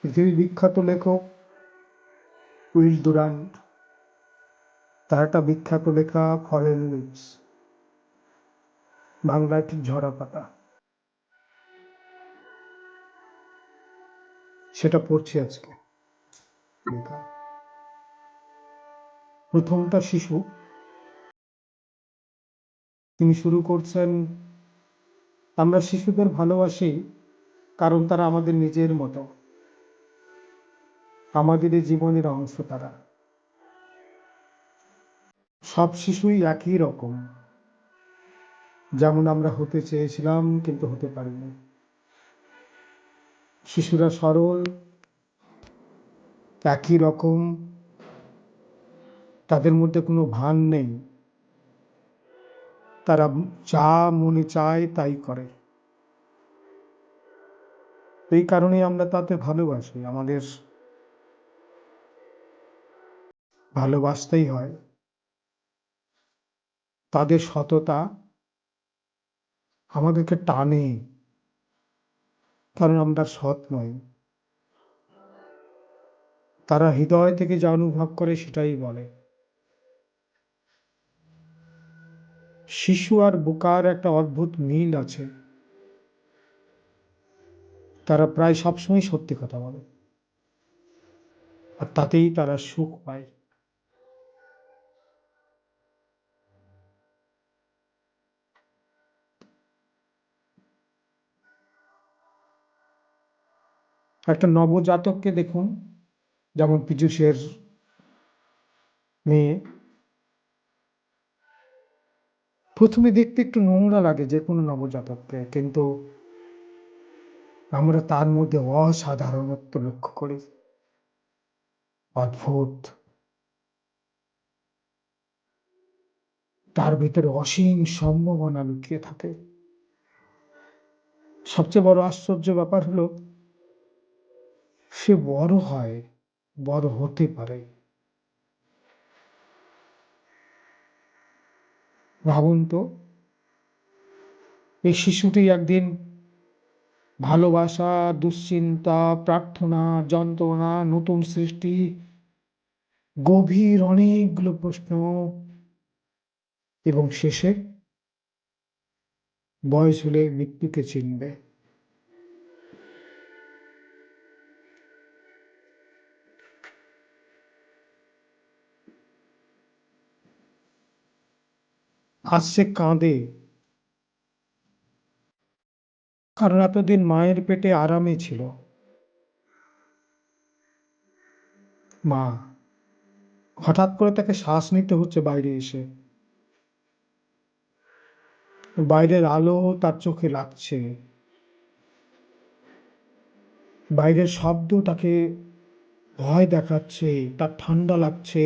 পৃথিবীর বিখ্যাত লেখক উইল ডুরান্ট, তার একটা বিখ্যাত লেখা ফরেন লিভস, বাংলায় ঠিক ঝরা পাতা, সেটা পড়ছি আজকে। লেখা প্রথমটা শিশু, তিনি শুরু করছেন, আমরা শিশুদের ভালোবাসি কারণ তারা আমাদের নিজের মতো, আমাদের এই জীবনের অংশ তারা। সব শিশুই একই রকম, যেমন আমরা হতে চেয়েছিলাম কিন্তু হতে পারিনি। শিশুরা সরল, একই রকম, তাদের মধ্যে কোনো ভান নেই, তারা যা মনে চায় তাই করে। এই কারণেই আমরা তাদের ভালোবাসি, আমাদের ভালোবাসতেই হয়। তাদের সততা আমাদেরকে টানে, কারণ আমরা সৎ নই। তারা হৃদয় থেকে যা অনুভব করে সেটাই বলে। শিশু আর বোকার একটা অদ্ভুত মিল আছে, তারা প্রায় সবসময় সত্যি কথা বলে, আর তাতেই তারা সুখ পায়। একটা নবজাতককে দেখুন, যেমন পীযূষের মেয়ে, প্রথমে দেখতে একটু নোংরা লাগে যে কোনো নবজাতককে, কিন্তু আমরা তার মধ্যে অসাধারণত্ব লক্ষ্য করি, অদ্ভুত। তার ভিতরে অসীম সম্ভাবনা লুকিয়ে থাকে। সবচেয়ে বড় আশ্চর্য ব্যাপার হলো, সে বড় হয়, বড় হতে পারে। ভাবুন তো, এই শিশুটি একদিন ভালোবাসা, দুশ্চিন্তা, প্রার্থনা, যন্ত্রণা, নতুন সৃষ্টি, গভীর অনেকগুলো প্রশ্ন, এবং শেষে বয়স হলে মৃত্যুকে চিনবে। আজ সে কাঁদে, কারণ এতদিন মায়ের পেটে আরামে ছিল। মা, হঠাৎ করে তাকে শ্বাস নিতে হচ্ছে বাইরে এসে। বাইরের আলো তার চোখে লাগছে, বাইরের শব্দ তাকে ভয় দেখাচ্ছে, তার ঠান্ডা লাগছে,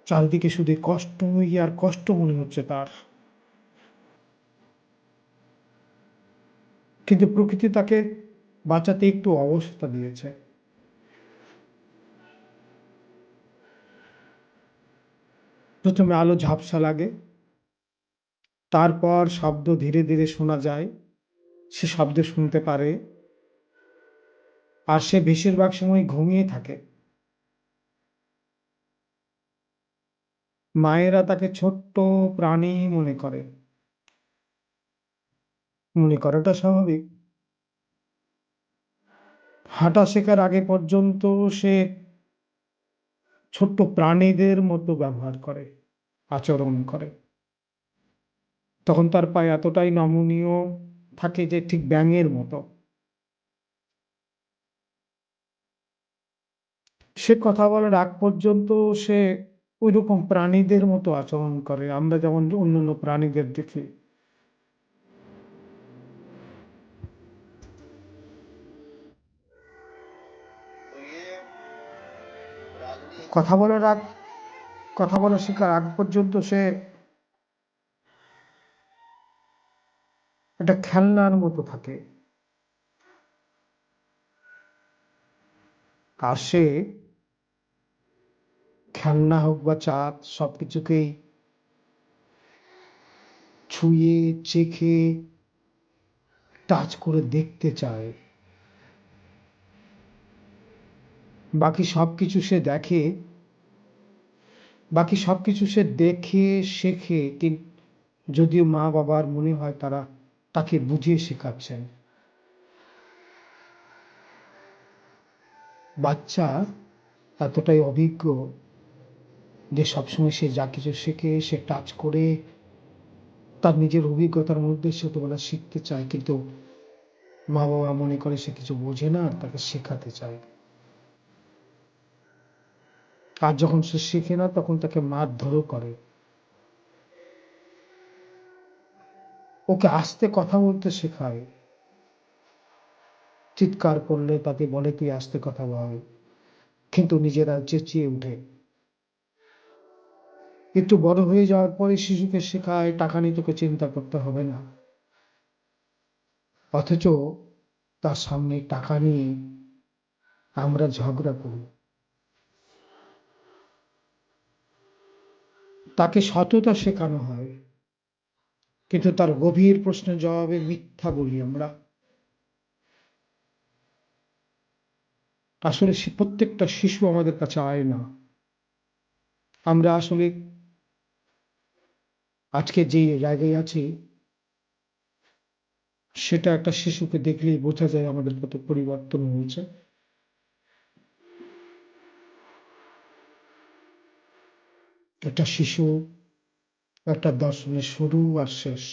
চারিদিকে শুধু কষ্টই আর কষ্ট মনে হচ্ছে তার। কিন্তু প্রকৃতি তাকে বাঁচাতে একটু অবস্থা দিয়েছে। প্রথমে আলো ঝাপসা লাগে, তারপর শব্দ ধীরে ধীরে শোনা যায়, সে শব্দ শুনতে পারে, আর সে বেশিরভাগ সময় ঘুমিয়ে থাকে। মায়েরা তাকে ছোট্ট প্রাণী মনে করে, মনে করাটা স্বাভাবিক। হাঁটা শেখার আগে পর্যন্ত সে ছোট্ট প্রাণীদের মতো ব্যবহার করে, আচরণ করে। তখন তার পায়ে এতটাই নমনীয় থাকে যে ঠিক ব্যাঙের মতো। সে কথা বলার আগ পর্যন্ত সে ওইরকম প্রাণীদের মতো আচরণ করে, আমরা যেমন অন্যান্য প্রাণীদের দেখি। কথা বলার আগ কথা বলা শেখার আগ পর্যন্ত সে একটা খেলনার মতো থাকে, আর সে খেলনা হোক বা চাঁদ, সবকিছুকেই ছুঁয়ে চেখে টাচ করে দেখতে চায়। বাকি সবকিছু সে দেখে, বাকি সবকিছু সে দেখে শেখে, যদিও মা বাবার মনে হয় তারা তাকে বুঝিয়ে শেখাচ্ছেন। বাচ্চা এতটাই অভিজ্ঞ যে সবসময় সে যা কিছু শেখে সে টাচ করে তার নিজের অভিজ্ঞতার মধ্যে ছোটবেলা শিখতে চায়, কিন্তু মা বাবা মনে করে সে কিছু বোঝে না, তাকে শেখাতে চায়। আর যখন সে শেখে না তখন তাকে মারধরও করে। ওকে আস্তে কথা বলতে শেখায়, চিৎকার করলে তাকে বলে তুই আস্তে কথা বল, কিন্তু নিজেরা চেঁচিয়ে উঠে। একটু বড় হয়ে যাওয়ার পরে শিশুকে শেখায় টাকা নিয়ে তোকে চিন্তা করতে হবে না, অথচ তার সামনে টাকা নিয়ে আমরা ঝগড়া করি। তাকে সততা শেখানো হয়, কিন্তু তার গভীর প্রশ্নের জবাবে মিথ্যা বলি আমরা। আসলে প্রত্যেকটা শিশু আমাদের কাছে আয়না। আমরা আসলে আজকে যে জায়গায় আছি সেটা একটা শিশুকে দেখলেই বোঝা যায় আমাদের কত পরিবর্তন হয়েছে। একটা শিশু একটা দর্শনের শুরু আর শেষ।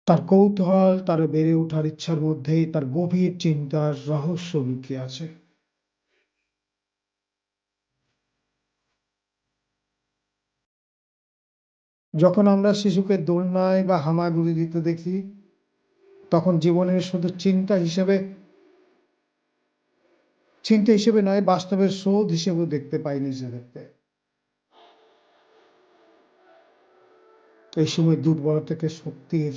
তার কৌতূহল, তার বেড়ে ওঠার ইচ্ছার মধ্যেই তার গভীর চিন্তার রহস্য লুকিয়ে আছে। যখন আমরা শিশুকে দোলনায় বা হামাগুড়ি দিতে দেখি, তখন জীবনের শুধু চিন্তা হিসেবে নয়, বাস্তবের স্রোত হিসেবেও দেখতে পাই নিজেদেরকে। এই সময় দুর্বল থেকে শক্তির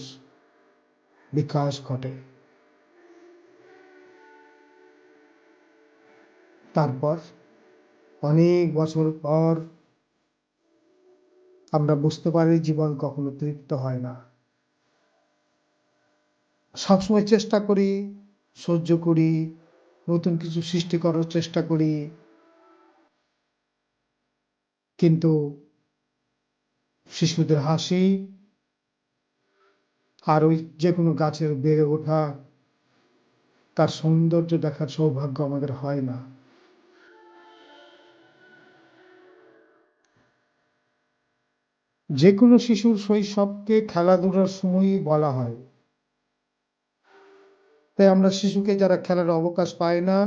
বিকাশ ঘটে। তারপর অনেক বছর পর আমরা বুঝতে পারি জীবন কখনো তৃপ্ত হয় না। সবসময় চেষ্টা করি, সহ্য করি, নতুন কিছু সৃষ্টি করার চেষ্টা করি, কিন্তু শিশুদের হাসি আর ওই যে কোনো গাছের বেড়ে ওঠা, তার সৌন্দর্য দেখার সৌভাগ্য আমাদের হয় না। যে কোনো শিশুর শৈশবকে খেলাধুলার সময়ই বলা হয়। তাই আমরা শিশুকে যারা খেলার অবকাশ পায় না,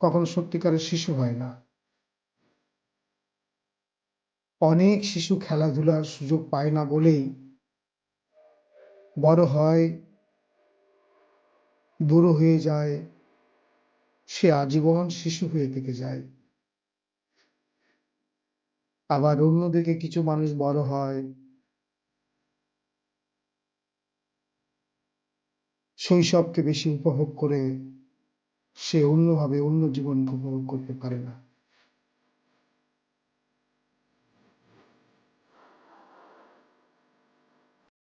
কখনো সত্যিকারের শিশু হয় না। অনেক শিশু খেলাধুলার সুযোগ পায় না বলেই বড় হয়, বুড়ো হয়ে যায়, সে আজীবন শিশু হয়ে থেকে যায়। আবার অন্যদিকে কিছু মানুষ বড় হয়, শৈশবকে বেশি উপভোগ করে সে অন্যভাবে অন্য জীবন উপভোগ করতে পারে না।